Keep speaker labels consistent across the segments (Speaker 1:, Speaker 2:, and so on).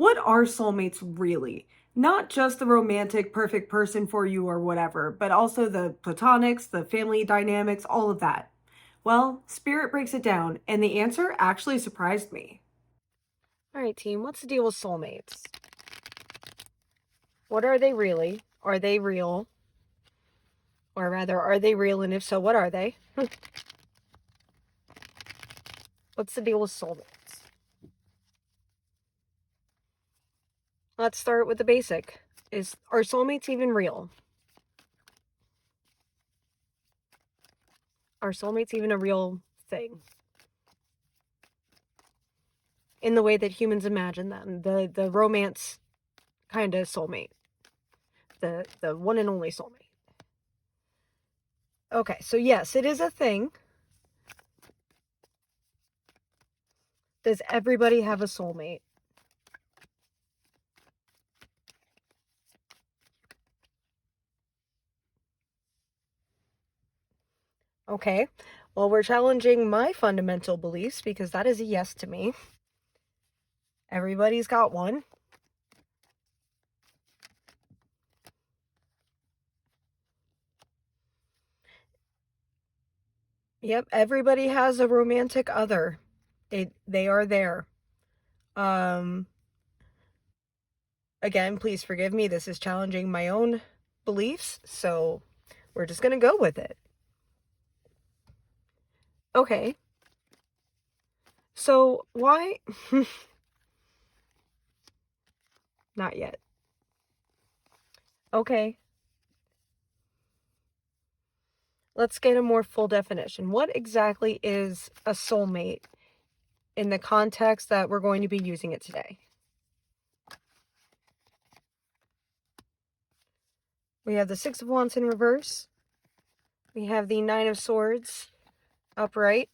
Speaker 1: What are soulmates really? Not just the romantic, perfect person for you or whatever, but also the platonics, the family dynamics, all of that. Well, Spirit breaks it down, and the answer actually surprised me. All right, team, what's the deal with soulmates? What are they really? Are they real? Or rather, are they real? And if so, what are they? What's the deal with soulmates? Let's start with the basic. Are soulmates even real? Are soulmates even a real thing? In the way that humans imagine them, the romance kind of soulmate, the one and only soulmate. Okay, so yes, it is a thing. Does everybody have a soulmate? Okay, well, we're challenging my fundamental beliefs because that is a yes to me. Everybody's got one. Yep, everybody has a romantic other. They are there. Again, please forgive me. This is challenging my own beliefs, so we're just gonna go with it. Okay. So why? Not yet. Okay. Let's get a more full definition. What exactly is a soulmate in the context that we're going to be using it today? We have the Six of Wands in reverse. We have the Nine of Swords upright.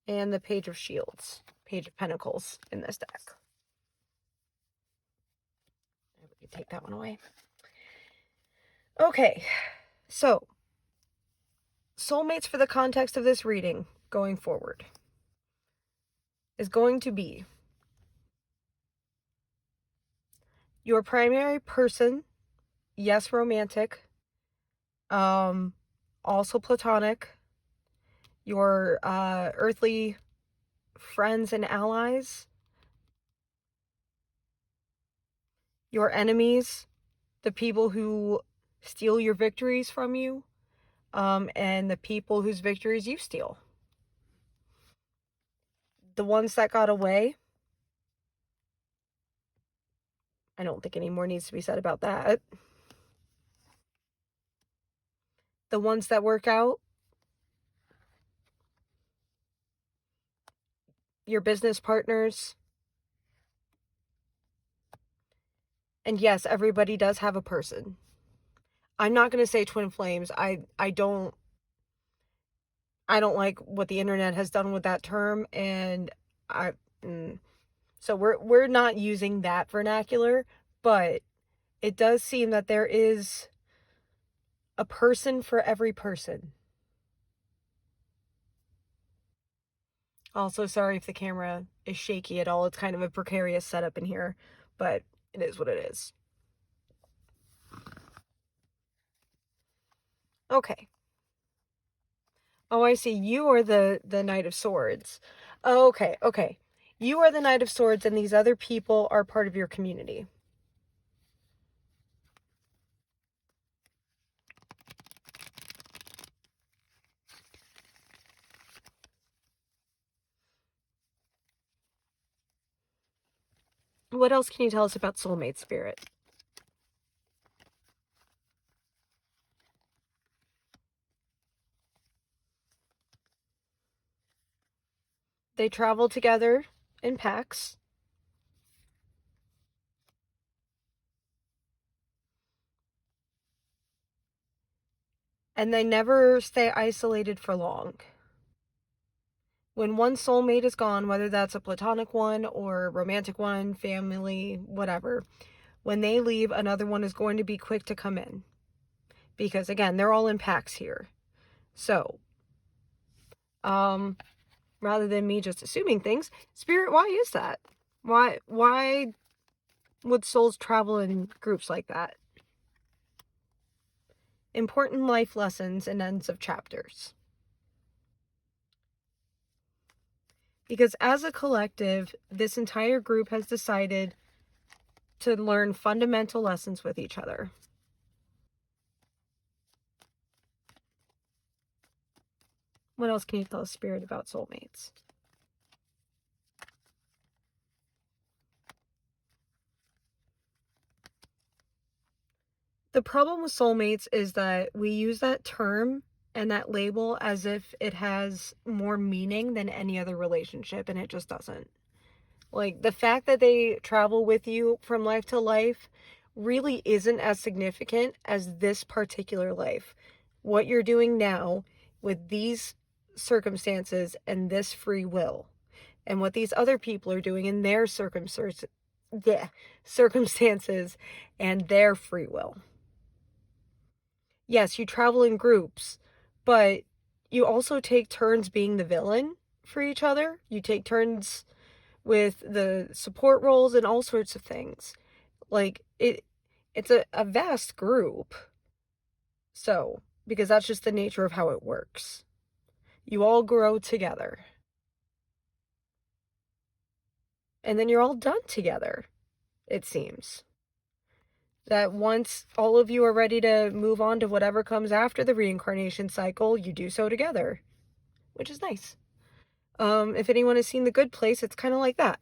Speaker 1: And the Page of Shields, Page of Pentacles in this deck. We can take that one away. Okay, so soulmates for the context of this reading going forward is going to be your primary person, yes, romantic, also platonic, your earthly friends and allies, your enemies, the people who steal your victories from you, and the people whose victories you steal. The ones that got away, I don't think any more needs to be said about that. The ones that work out, your business partners. And yes, everybody does have a person. I'm not going to say twin flames. I don't like what the internet has done with that term, and so we're not using that vernacular, but it does seem that there is a person for every person. Also, sorry if the camera is shaky at all. It's kind of a precarious setup in here, but it is what it is. Okay. Oh, I see. You are the Knight of Swords. Okay, okay. You are the Knight of Swords, and these other people are part of your community. What else can you tell us about soulmate spirit? They travel together in packs. And they never stay isolated for long. When one soulmate is gone, whether that's a platonic one or a romantic one, family, whatever, when they leave, another one is going to be quick to come in. Because again, they're all in packs here. So, rather than me just assuming things. Spirit, why is that? Why would souls travel in groups like that? Important life lessons and ends of chapters. Because as a collective, this entire group has decided to learn fundamental lessons with each other. What else can you tell us, Spirit, about soulmates? The problem with soulmates is that we use that term and that label as if it has more meaning than any other relationship, and it just doesn't. Like, the fact that they travel with you from life to life really isn't as significant as this particular life. What you're doing now with these circumstances and this free will, and what these other people are doing in their circumstances and their free will. Yes, you travel in groups, but you also take turns being the villain for each other. You take turns with the support roles and all sorts of things. Like, it's a vast group. So, because that's just the nature of how it works. You all grow together. And then you're all done together, it seems. That once all of you are ready to move on to whatever comes after the reincarnation cycle, you do so together, which is nice. If anyone has seen The Good Place, it's kind of like that.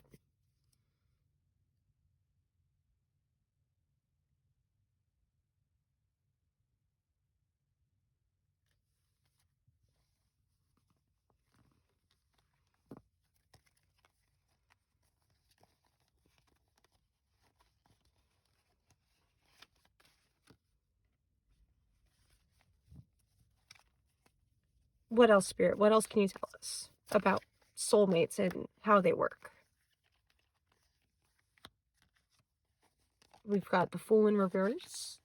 Speaker 1: What else, Spirit? What else can you tell us about soulmates and how they work? We've got the Fool in reverse.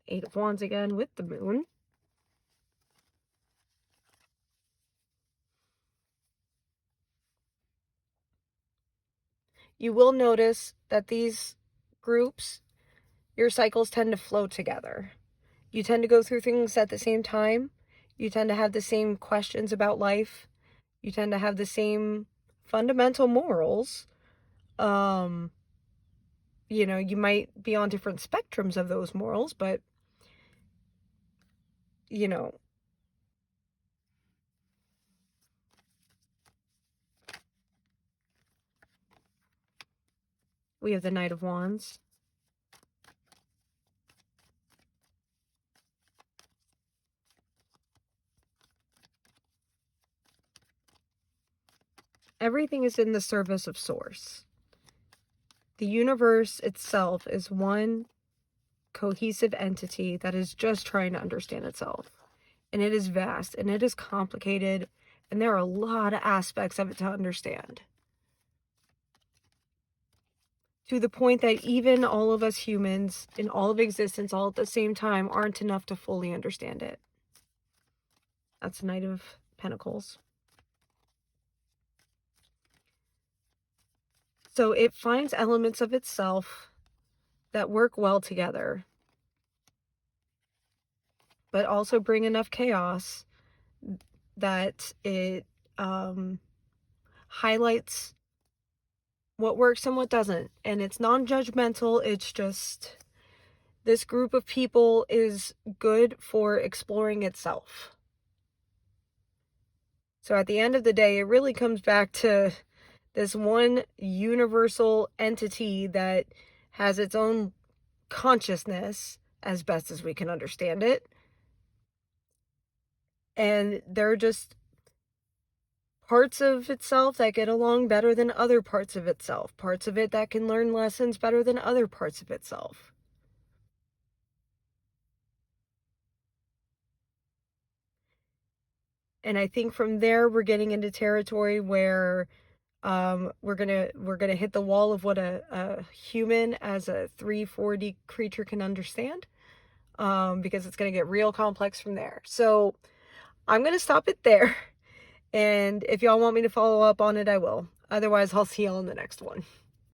Speaker 1: Eight of Wands again with the Moon. You will notice that these groups, your cycles tend to flow together. You tend to go through things at the same time. You tend to have the same questions about life. You tend to have the same fundamental morals. You might be on different spectrums of those morals, but, we have the Knight of Wands. Everything is in the service of Source. The universe itself is one cohesive entity that is just trying to understand itself. And it is vast, and it is complicated, and there are a lot of aspects of it to understand. To the point that even all of us humans, in all of existence, all at the same time, aren't enough to fully understand it. That's Knight of Pentacles. So it finds elements of itself that work well together, but also bring enough chaos that it highlights what works and what doesn't. And it's non-judgmental. It's just, this group of people is good for exploring itself. So at the end of the day, it really comes back to this one universal entity that has its own consciousness, as best as we can understand it. And they're just parts of itself that get along better than other parts of itself. Parts of it that can learn lessons better than other parts of itself. And I think from there, we're getting into territory where We're gonna hit the wall of what a human as a 3-4D creature can understand, because it's gonna get real complex from there. So I'm gonna stop it there, and if y'all want me to follow up on it, I will. Otherwise, I'll see y'all in the next one.